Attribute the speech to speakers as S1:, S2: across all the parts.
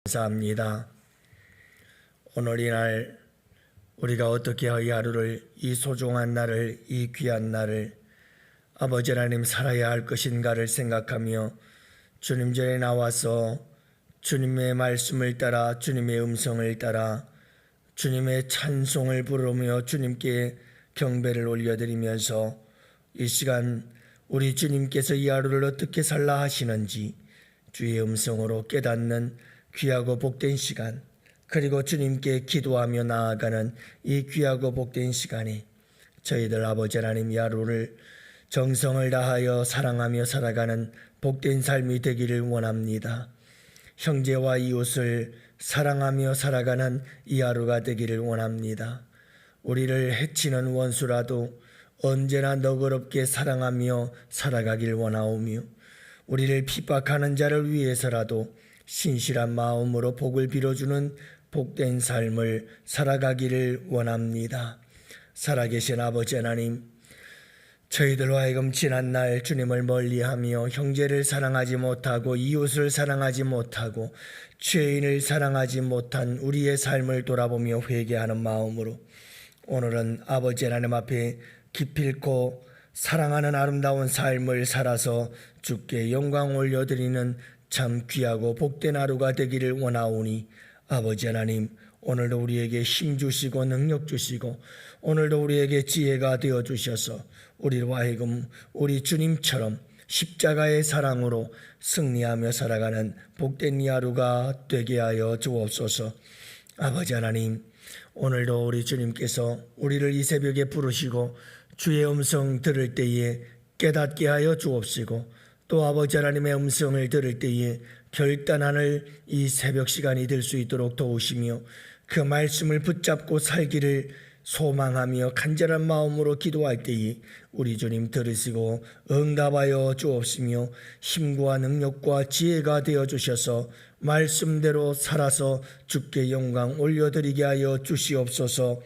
S1: 감사합니다. 오늘 이날 우리가 어떻게 이 하루를, 이 소중한 날을, 이 귀한 날을 아버지 하나님 살아야 할 것인가를 생각하며 주님 전에 나와서 주님의 말씀을 따라, 주님의 음성을 따라 주님의 찬송을 부르며 주님께 경배를 올려드리면서 이 시간 우리 주님께서 이 하루를 어떻게 살라 하시는지 주의 음성으로 깨닫는 귀하고 복된 시간, 그리고 주님께 기도하며 나아가는 이 귀하고 복된 시간에 저희들 아버지 하나님 이 하루를 정성을 다하여 사랑하며 살아가는 복된 삶이 되기를 원합니다. 형제와 이웃을 사랑하며 살아가는 이 하루가 되기를 원합니다. 우리를 해치는 원수라도 언제나 너그럽게 사랑하며 살아가길 원하오며, 우리를 핍박하는 자를 위해서라도 신실한 마음으로 복을 빌어주는 복된 삶을 살아가기를 원합니다. 살아계신 아버지 하나님, 저희들로 하여금 지난날 주님을 멀리하며 형제를 사랑하지 못하고 이웃을 사랑하지 못하고 죄인을 사랑하지 못한 우리의 삶을 돌아보며 회개하는 마음으로 오늘은 아버지 하나님 앞에 기필코 사랑하는 아름다운 삶을 살아서 주께 영광 올려드리는 참 귀하고 복된 하루가 되기를 원하오니, 아버지 하나님 오늘도 우리에게 힘 주시고 능력 주시고 오늘도 우리에게 지혜가 되어 주셔서 우리로 하여금 우리 주님처럼 십자가의 사랑으로 승리하며 살아가는 복된 이 하루가 되게 하여 주옵소서. 아버지 하나님, 오늘도 우리 주님께서 우리를 이 새벽에 부르시고 주의 음성 들을 때에 깨닫게 하여 주옵시고, 또 아버지 하나님의 음성을 들을 때에 결단하는 이 새벽 시간이 될 수 있도록 도우시며 그 말씀을 붙잡고 살기를 소망하며 간절한 마음으로 기도할 때에 우리 주님 들으시고 응답하여 주옵시며 힘과 능력과 지혜가 되어 주셔서 말씀대로 살아서 주께 영광 올려드리게 하여 주시옵소서.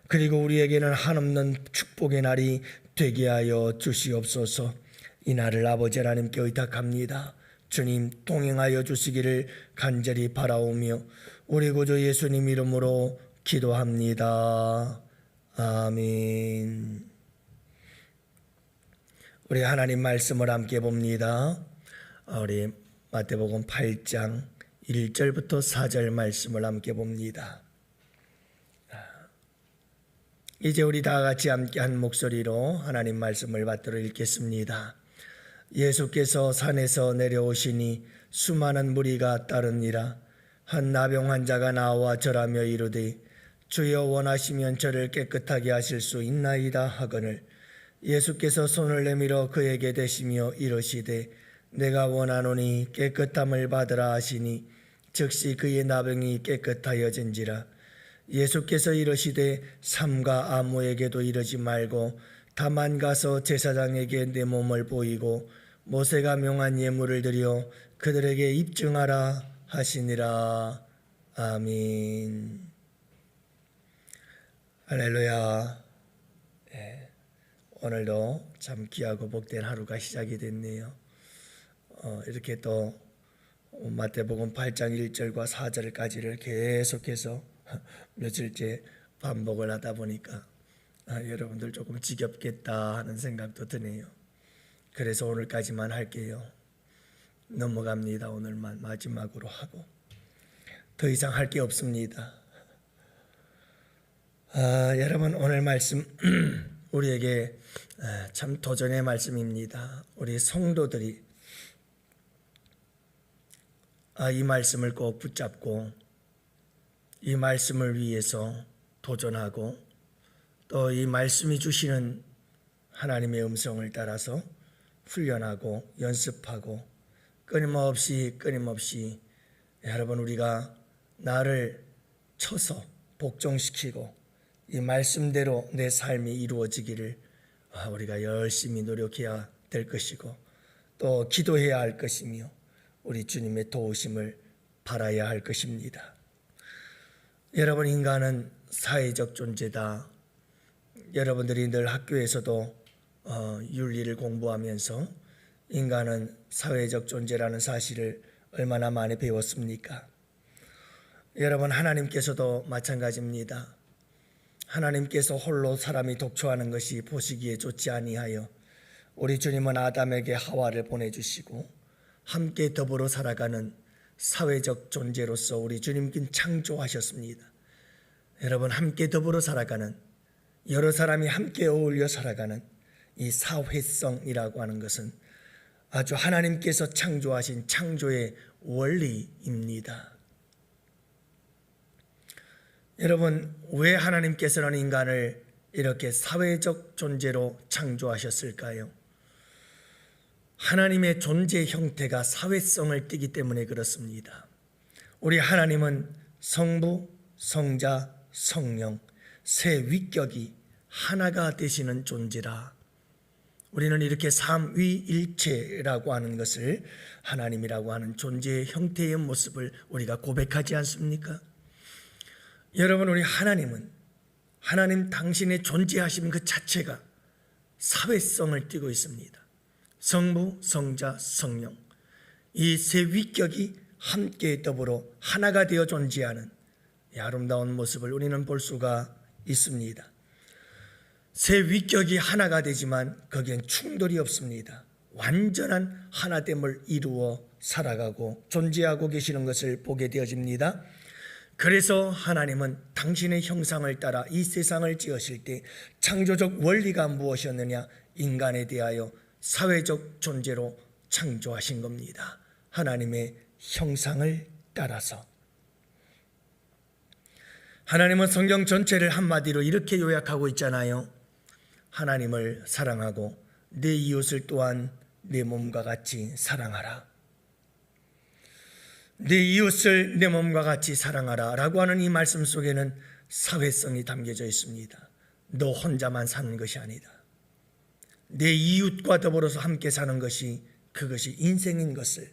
S1: 그리고 우리에게는 한없는 축복의 날이 되게 하여 주시옵소서. 이 날을 아버지 하나님께 의탁합니다. 주님 동행하여 주시기를 간절히 바라오며 우리 구주 예수님 이름으로 기도합니다. 아멘. 우리 하나님 말씀을 함께 봅니다. 우리 마태복음 8장 1절부터 4절 말씀을 함께 봅니다. 이제 우리 다 같이 함께 한 목소리로 하나님 말씀을 받들어 읽겠습니다. 예수께서 산에서 내려오시니 수많은 무리가 따르니라. 한 나병 환자가 나와 절하며 이르되 주여 원하시면 저를 깨끗하게 하실 수 있나이다 하거늘 예수께서 손을 내밀어 그에게 대시며 이르시되 내가 원하노니 깨끗함을 받으라 하시니 즉시 그의 나병이 깨끗하여진지라. 예수께서 이르시되 삼가 아무에게도 이르지 말고 다만 가서 제사장에게 내 몸을 보이고 모세가 명한 예물을 드려 그들에게 입증하라 하시니라. 아멘. 할렐루야. 네, 오늘도 참 귀하고 복된 하루가 시작이 됐네요. 이렇게 또 마태복음 8장 1절과 4절까지를 계속해서 며칠째 반복을 하다 보니까 여러분들 조금 지겹겠다 하는 생각도 드네요. 그래서 오늘까지만 할게요. 넘어갑니다. 오늘만 마지막으로 하고 더 이상 할 게 없습니다. 여러분 오늘 말씀 우리에게 참 도전의 말씀입니다. 우리 성도들이 이 말씀을 꼭 붙잡고 이 말씀을 위해서 도전하고 또 이 말씀이 주시는 하나님의 음성을 따라서 훈련하고 연습하고 끊임없이 여러분 우리가 나를 쳐서 복종시키고 이 말씀대로 내 삶이 이루어지기를 우리가 열심히 노력해야 될 것이고 또 기도해야 할 것이며 우리 주님의 도우심을 바라야 할 것입니다. 여러분 인간은 사회적 존재다. 여러분들이 늘 학교에서도 윤리를 공부하면서 인간은 사회적 존재라는 사실을 얼마나 많이 배웠습니까? 여러분, 하나님께서도 마찬가지입니다. 하나님께서 홀로 사람이 독초하는 것이 보시기에 좋지 아니하여 우리 주님은 아담에게 하와를 보내주시고 함께 더불어 살아가는 사회적 존재로서 우리 주님께 창조하셨습니다. 여러분, 함께 더불어 살아가는, 여러 사람이 함께 어울려 살아가는 이 사회성이라고 하는 것은 아주 하나님께서 창조하신 창조의 원리입니다. 여러분, 왜 하나님께서는 인간을 이렇게 사회적 존재로 창조하셨을까요? 하나님의 존재 형태가 사회성을 띠기 때문에 그렇습니다. 우리 하나님은 성부, 성자, 성령, 세 위격이 하나가 되시는 존재라. 우리는 이렇게 삼위일체라고 하는 것을, 하나님이라고 하는 존재의 형태의 모습을 우리가 고백하지 않습니까? 여러분, 우리 하나님은, 하나님 당신의 존재하심 그 자체가 사회성을 띠고 있습니다. 성부, 성자, 성령, 이 세 위격이 함께 더불어 하나가 되어 존재하는 이 아름다운 모습을 우리는 볼 수가 있습니다. 세 위격이 하나가 되지만 거기엔 충돌이 없습니다. 완전한 하나됨을 이루어 살아가고 존재하고 계시는 것을 보게 되어집니다. 그래서 하나님은 당신의 형상을 따라 이 세상을 지으실 때 창조적 원리가 무엇이었느냐? 인간에 대하여 사회적 존재로 창조하신 겁니다. 하나님의 형상을 따라서. 하나님은 성경 전체를 한마디로 이렇게 요약하고 있잖아요. 하나님을 사랑하고 내 이웃을 또한 내 몸과 같이 사랑하라. 내 이웃을 내 몸과 같이 사랑하라 라고 하는 이 말씀 속에는 사회성이 담겨져 있습니다. 너 혼자만 사는 것이 아니다. 내 이웃과 더불어서 함께 사는 것이, 그것이 인생인 것을,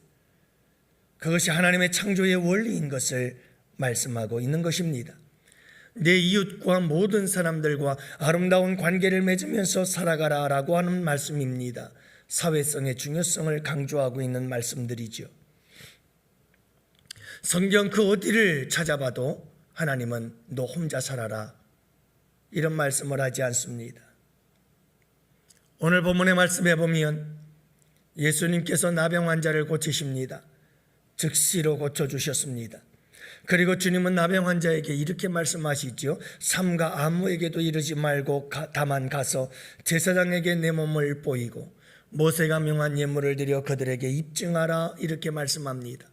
S1: 그것이 하나님의 창조의 원리인 것을 말씀하고 있는 것입니다. 내 이웃과 모든 사람들과 아름다운 관계를 맺으면서 살아가라 라고 하는 말씀입니다. 사회성의 중요성을 강조하고 있는 말씀들이죠. 성경 그 어디를 찾아봐도 하나님은 너 혼자 살아라 이런 말씀을 하지 않습니다. 오늘 본문의 말씀에 보면 예수님께서 나병 환자를 고치십니다. 즉시로 고쳐주셨습니다. 그리고 주님은 나병 환자에게 이렇게 말씀하시죠. 삼가 아무에게도 이르지 말고 다만 가서 제사장에게 내 몸을 보이고 모세가 명한 예물을 드려 그들에게 입증하라 이렇게 말씀합니다.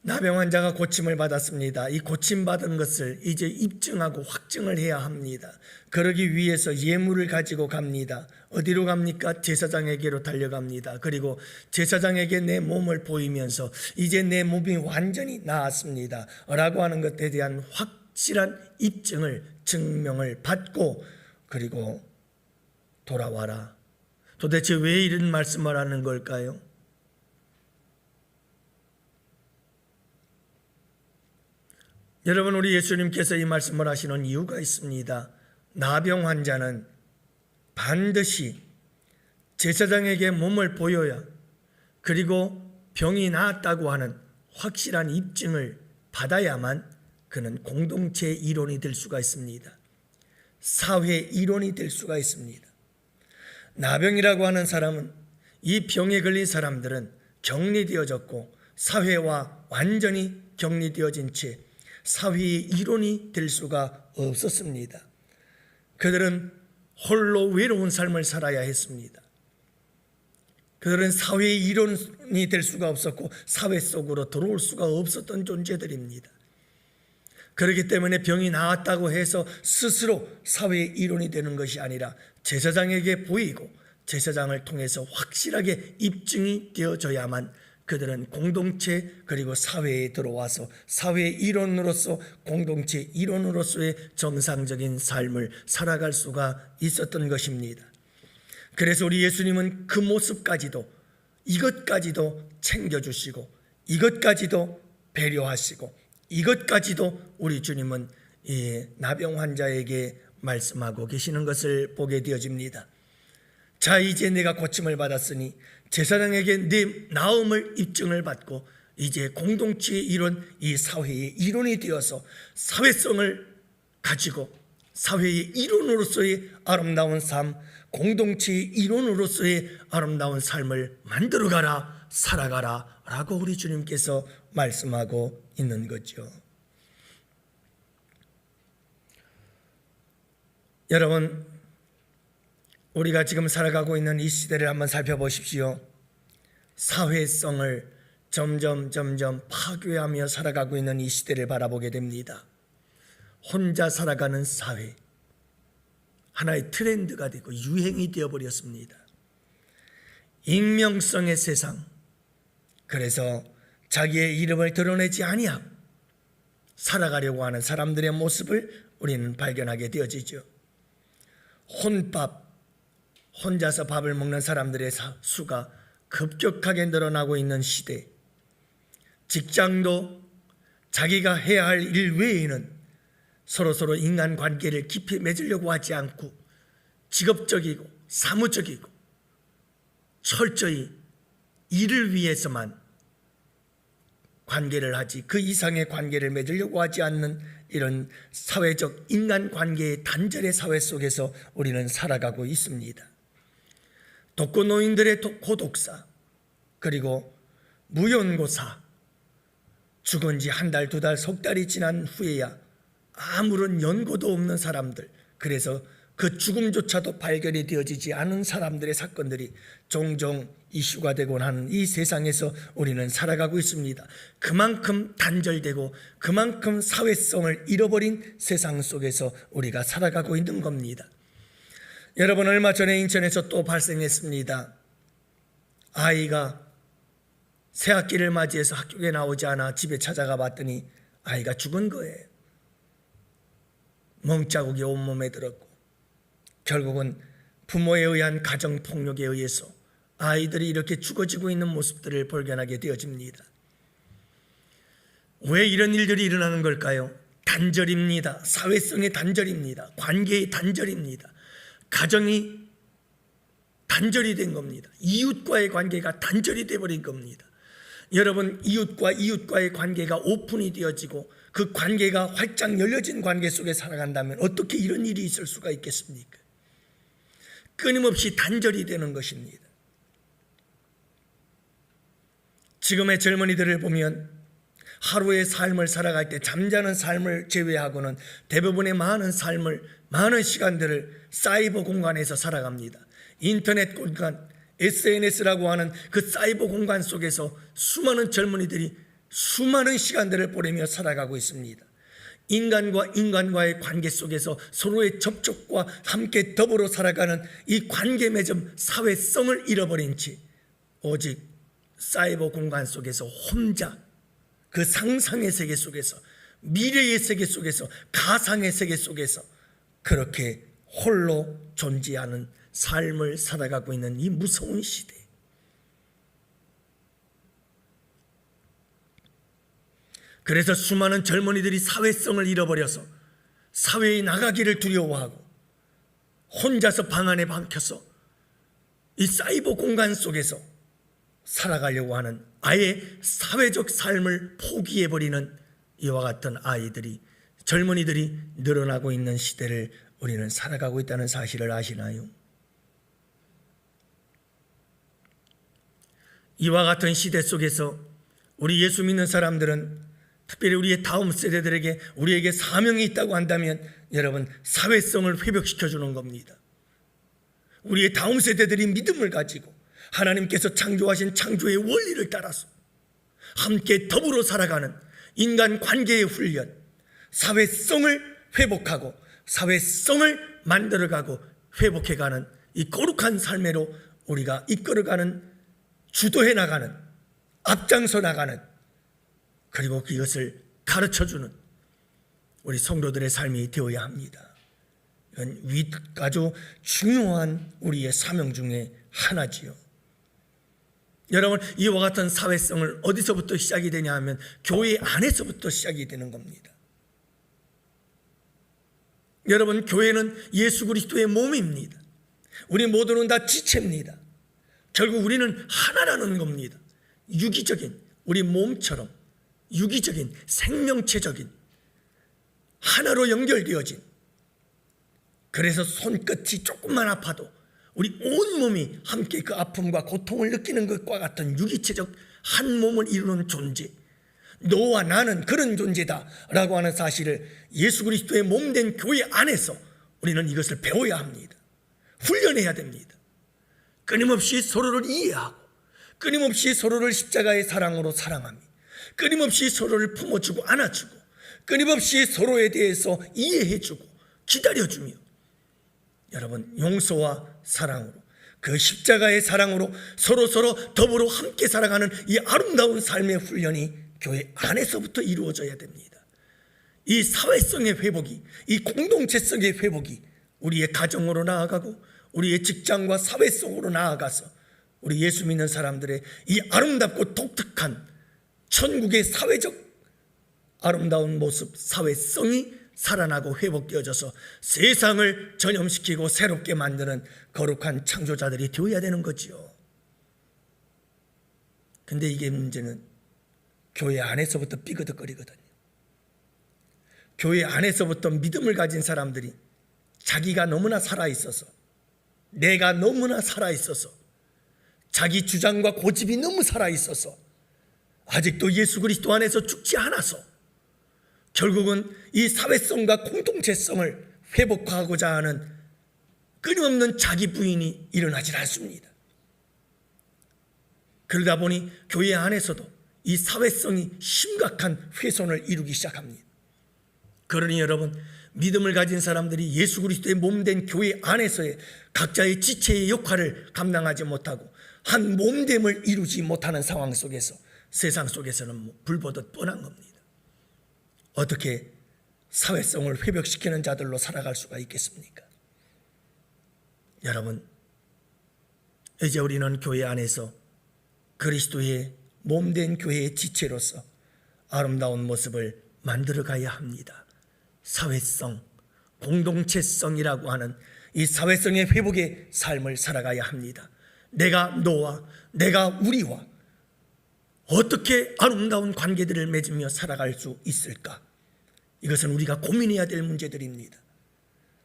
S1: 나병 환자가 고침을 받았습니다. 이 고침받은 것을 이제 입증하고 확증을 해야 합니다. 그러기 위해서 예물을 가지고 갑니다. 어디로 갑니까? 제사장에게로 달려갑니다. 그리고 제사장에게 내 몸을 보이면서 이제 내 몸이 완전히 나았습니다 라고 하는 것에 대한 확실한 입증을, 증명을 받고 그리고 돌아와라. 도대체 왜 이런 말씀을 하는 걸까요? 여러분, 우리 예수님께서 이 말씀을 하시는 이유가 있습니다. 나병 환자는 반드시 제사장에게 몸을 보여야, 그리고 병이 나았다고 하는 확실한 입증을 받아야만 그는 공동체의 일원이 될 수가 있습니다. 사회의 일원이 될 수가 있습니다. 나병이라고 하는 사람은, 이 병에 걸린 사람들은 격리되어졌고 사회와 완전히 격리되어진 채 사회의 일원이 될 수가 없었습니다. 그들은 홀로 외로운 삶을 살아야 했습니다. 그들은 사회의 일원이 될 수가 없었고 사회 속으로 들어올 수가 없었던 존재들입니다. 그렇기 때문에 병이 나았다고 해서 스스로 사회의 일원이 되는 것이 아니라 제사장에게 보이고 제사장을 통해서 확실하게 입증이 되어져야만 그들은 공동체 그리고 사회에 들어와서 사회의 일원으로서, 공동체 일원으로서의 정상적인 삶을 살아갈 수가 있었던 것입니다. 그래서 우리 예수님은 그 모습까지도, 이것까지도 챙겨주시고 이것까지도 배려하시고 이것까지도 우리 주님은 이 나병 환자에게 말씀하고 계시는 것을 보게 되어집니다. 자, 이제 내가 고침을 받았으니 제사장에게 네 나음을 입증을 받고 이제 공동체의 이론, 이 사회의 이론이 되어서 사회성을 가지고 사회의 이론으로서의 아름다운 삶, 공동체의 이론으로서의 아름다운 삶을 만들어가라, 살아가라 라고 우리 주님께서 말씀하고 있는 거죠. 여러분, 우리가 지금 살아가고 있는 이 시대를 한번 살펴보십시오. 사회성을 점점 파괴하며 살아가고 있는 이 시대를 바라보게 됩니다. 혼자 살아가는 사회, 하나의 트렌드가 되고 유행이 되어버렸습니다. 익명성의 세상, 그래서 자기의 이름을 드러내지 아니하고 살아가려고 하는 사람들의 모습을 우리는 발견하게 되어지죠. 혼밥, 혼자서 밥을 먹는 사람들의 수가 급격하게 늘어나고 있는 시대, 직장도 자기가 해야 할 일 외에는 서로 인간관계를 깊이 맺으려고 하지 않고 직업적이고 사무적이고 철저히 일을 위해서만 관계를 하지 그 이상의 관계를 맺으려고 하지 않는 이런 사회적 인간관계의 단절의 사회 속에서 우리는 살아가고 있습니다. 독거노인들의 고독사, 그리고 무연고사, 죽은 지 한 달, 두 달, 석 달이 지난 후에야 아무런 연고도 없는 사람들, 그래서 그 죽음조차도 발견이 되어지지 않은 사람들의 사건들이 종종 이슈가 되곤 하는 이 세상에서 우리는 살아가고 있습니다. 그만큼 단절되고 그만큼 사회성을 잃어버린 세상 속에서 우리가 살아가고 있는 겁니다. 여러분, 얼마 전에 인천에서 또 발생했습니다. 아이가 새학기를 맞이해서 학교에 나오지 않아 집에 찾아가 봤더니 아이가 죽은 거예요. 멍자국이 온몸에 들었고 결국은 부모에 의한 가정폭력에 의해서 아이들이 이렇게 죽어지고 있는 모습들을 발견하게 되어집니다. 왜 이런 일들이 일어나는 걸까요? 단절입니다. 사회성의 단절입니다. 관계의 단절입니다. 가정이 단절이 된 겁니다. 이웃과의 관계가 단절이 되어버린 겁니다. 여러분, 이웃과의 관계가 오픈이 되어지고 그 관계가 활짝 열려진 관계 속에 살아간다면 어떻게 이런 일이 있을 수가 있겠습니까? 끊임없이 단절이 되는 것입니다. 지금의 젊은이들을 보면 하루의 삶을 살아갈 때 잠자는 삶을 제외하고는 대부분의 많은 시간들을 사이버 공간에서 살아갑니다. 인터넷 공간, SNS라고 하는 그 사이버 공간 속에서 수많은 젊은이들이 수많은 시간들을 보내며 살아가고 있습니다. 인간과 인간과의 관계 속에서 서로의 접촉과 함께 더불어 살아가는 이 관계 맺음 사회성을 잃어버린 채 오직 사이버 공간 속에서 혼자 그 상상의 세계 속에서 미래의 세계 속에서 가상의 세계 속에서 그렇게 홀로 존재하는 삶을 살아가고 있는 이 무서운 시대. 그래서 수많은 젊은이들이 사회성을 잃어버려서 사회에 나가기를 두려워하고 혼자서 방 안에 박혀서 이 사이버 공간 속에서 살아가려고 하는 아예 사회적 삶을 포기해버리는 이와 같은 젊은이들이 늘어나고 있는 시대를 우리는 살아가고 있다는 사실을 아시나요? 이와 같은 시대 속에서 우리 예수 믿는 사람들은 특별히 우리의 다음 세대들에게 우리에게 사명이 있다고 한다면 여러분, 사회성을 회복시켜주는 겁니다. 우리의 다음 세대들이 믿음을 가지고 하나님께서 창조하신 창조의 원리를 따라서 함께 더불어 살아가는 인간 관계의 훈련, 사회성을 회복하고 사회성을 만들어가고 회복해가는 이 거룩한 삶으로 우리가 이끌어가는, 주도해 나가는, 앞장서 나가는, 그리고 그것을 가르쳐주는 우리 성도들의 삶이 되어야 합니다. 이건 아주 중요한 우리의 사명 중에 하나지요. 여러분, 이와 같은 사회성을 어디서부터 시작이 되냐 하면 교회 안에서부터 시작이 되는 겁니다. 여러분, 교회는 예수 그리스도의 몸입니다. 우리 모두는 다 지체입니다. 결국 우리는 하나라는 겁니다. 유기적인, 우리 몸처럼 유기적인 생명체적인 하나로 연결되어진, 그래서 손끝이 조금만 아파도 우리 온몸이 함께 그 아픔과 고통을 느끼는 것과 같은 유기체적 한 몸을 이루는 존재, 너와 나는 그런 존재다 라고 하는 사실을 예수 그리스도의 몸된 교회 안에서 우리는 이것을 배워야 합니다. 훈련해야 됩니다. 끊임없이 서로를 이해하고, 끊임없이 서로를 십자가의 사랑으로 사랑하며, 끊임없이 서로를 품어주고 안아주고, 끊임없이 서로에 대해서 이해해주고 기다려주며, 여러분, 용서와 사랑으로, 그 십자가의 사랑으로 서로 더불어 함께 살아가는 이 아름다운 삶의 훈련이 교회 안에서부터 이루어져야 됩니다. 이 사회성의 회복이, 이 공동체성의 회복이 우리의 가정으로 나아가고 우리의 직장과 사회 속으로 나아가서 우리 예수 믿는 사람들의 이 아름답고 독특한 천국의 사회적 아름다운 모습, 사회성이 살아나고 회복되어져서 세상을 전염시키고 새롭게 만드는 거룩한 창조자들이 되어야 되는 거지요. 근데 이게 문제는 교회 안에서부터 삐그덕거리거든요. 교회 안에서부터 믿음을 가진 사람들이 자기가 너무나 살아있어서, 내가 너무나 살아있어서, 자기 주장과 고집이 너무 살아있어서 아직도 예수 그리스도 안에서 죽지 않아서 결국은 이 사회성과 공동체성을 회복하고자 하는 끊임없는 자기 부인이 일어나질 않습니다. 그러다 보니 교회 안에서도 이 사회성이 심각한 훼손을 이루기 시작합니다. 그러니 여러분, 믿음을 가진 사람들이 예수 그리스도의 몸된 교회 안에서의 각자의 지체의 역할을 감당하지 못하고 한 몸됨을 이루지 못하는 상황 속에서 세상 속에서는 불보듯 뻔한 겁니다. 어떻게 사회성을 회복시키는 자들로 살아갈 수가 있겠습니까? 여러분, 이제 우리는 교회 안에서 그리스도의 몸된 교회의 지체로서 아름다운 모습을 만들어 가야 합니다. 사회성, 공동체성이라고 하는 이 사회성의 회복의 삶을 살아가야 합니다. 내가 너와 내가 우리와 어떻게 아름다운 관계들을 맺으며 살아갈 수 있을까? 이것은 우리가 고민해야 될 문제들입니다.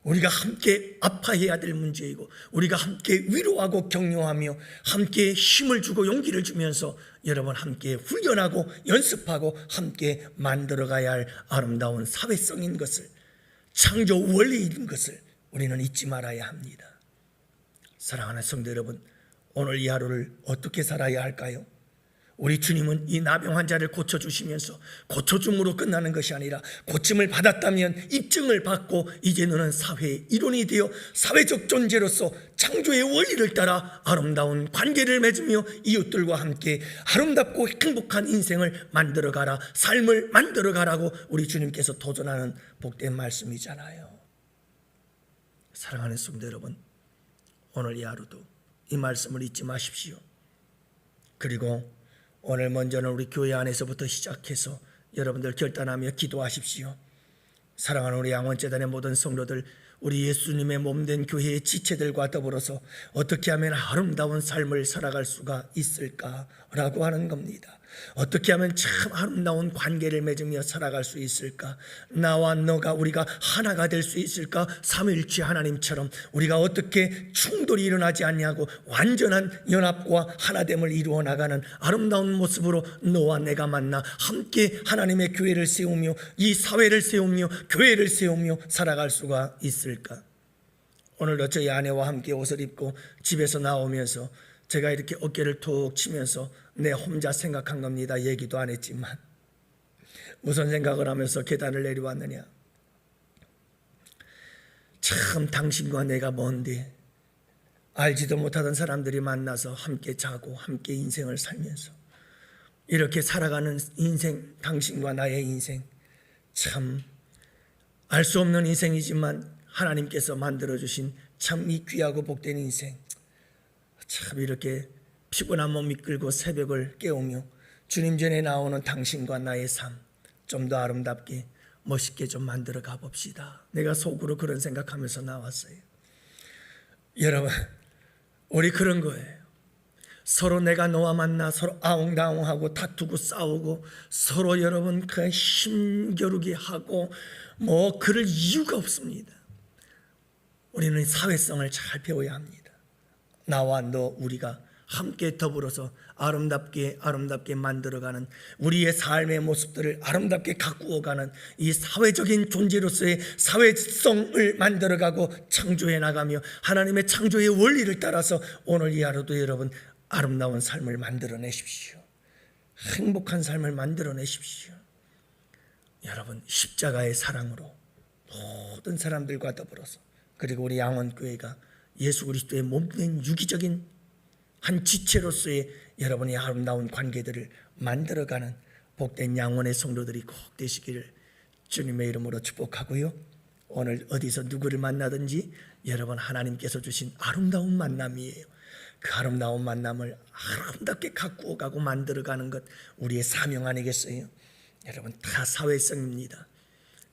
S1: 우리가 함께 아파해야 될 문제이고, 우리가 함께 위로하고 격려하며 함께 힘을 주고 용기를 주면서 여러분 함께 훈련하고 연습하고 함께 만들어가야 할 아름다운 사회성인 것을, 창조 원리인 것을 우리는 잊지 말아야 합니다. 사랑하는 성도 여러분, 오늘 이 하루를 어떻게 살아야 할까요? 우리 주님은 이 나병 환자를 고쳐주시면서 고쳐줌으로 끝나는 것이 아니라 고침을 받았다면 입증을 받고 이제 너는 사회의 일원이 되어 사회적 존재로서 창조의 원리를 따라 아름다운 관계를 맺으며 이웃들과 함께 아름답고 행복한 인생을 만들어가라, 삶을 만들어가라고 우리 주님께서 도전하는 복된 말씀이잖아요. 사랑하는 성도 여러분, 오늘 이 하루도 이 말씀을 잊지 마십시오. 그리고 오늘 먼저는 우리 교회 안에서부터 시작해서 여러분들 결단하며 기도하십시오. 사랑하는 우리 양원재단의 모든 성도들, 우리 예수님의 몸된 교회의 지체들과 더불어서 어떻게 하면 아름다운 삶을 살아갈 수가 있을까라고 하는 겁니다. 어떻게 하면 참 아름다운 관계를 맺으며 살아갈 수 있을까? 나와 너가 우리가 하나가 될 수 있을까? 삼위일체 하나님처럼 우리가 어떻게 충돌이 일어나지 않냐고 완전한 연합과 하나됨을 이루어 나가는 아름다운 모습으로 너와 내가 만나 함께 하나님의 교회를 세우며 이 사회를 세우며 교회를 세우며 살아갈 수가 있을까? 오늘도 저희 아내와 함께 옷을 입고 집에서 나오면서 제가 이렇게 어깨를 툭 치면서 내 혼자 생각한 겁니다. 얘기도 안 했지만 무슨 생각을 하면서 계단을 내려왔느냐, 참 당신과 내가 먼데 알지도 못하던 사람들이 만나서 함께 자고 함께 인생을 살면서 이렇게 살아가는 인생, 당신과 나의 인생, 참 알 수 없는 인생이지만 하나님께서 만들어주신 참 이 귀하고 복된 인생, 참 이렇게 피곤한 몸 이끌고 새벽을 깨우며 주님 전에 나오는 당신과 나의 삶 좀 더 아름답게 멋있게 좀 만들어 가봅시다. 내가 속으로 그런 생각하면서 나왔어요. 여러분, 우리 그런 거예요. 서로 내가 너와 만나 서로 아웅다웅하고 다투고 싸우고 서로 여러분 그 힘겨루기 하고 뭐 그럴 이유가 없습니다. 우리는 사회성을 잘 배워야 합니다. 나와 너 우리가 함께 더불어서 아름답게 만들어가는 우리의 삶의 모습들을 아름답게 가꾸어가는 이 사회적인 존재로서의 사회성을 만들어가고 창조해 나가며 하나님의 창조의 원리를 따라서 오늘 이 하루도 여러분 아름다운 삶을 만들어내십시오. 행복한 삶을 만들어내십시오. 여러분 십자가의 사랑으로 모든 사람들과 더불어서 그리고 우리 양원교회가 예수 그리스도의 몸된 유기적인 한 지체로서의 여러분의 아름다운 관계들을 만들어가는 복된 양원의 성도들이 꼭 되시기를 주님의 이름으로 축복하고요. 오늘 어디서 누구를 만나든지 여러분 하나님께서 주신 아름다운 만남이에요. 그 아름다운 만남을 아름답게 가꾸어가고 만들어가는 것 우리의 사명 아니겠어요? 여러분 다 사회성입니다.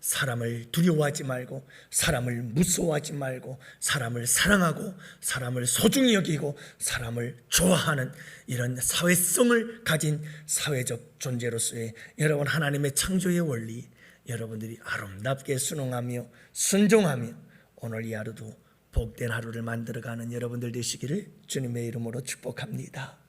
S1: 사람을 두려워하지 말고 사람을 무서워하지 말고 사람을 사랑하고 사람을 소중히 여기고 사람을 좋아하는 이런 사회성을 가진 사회적 존재로서의 여러분 하나님의 창조의 원리 여러분들이 아름답게 순응하며 순종하며 오늘 이 하루도 복된 하루를 만들어가는 여러분들 되시기를 주님의 이름으로 축복합니다.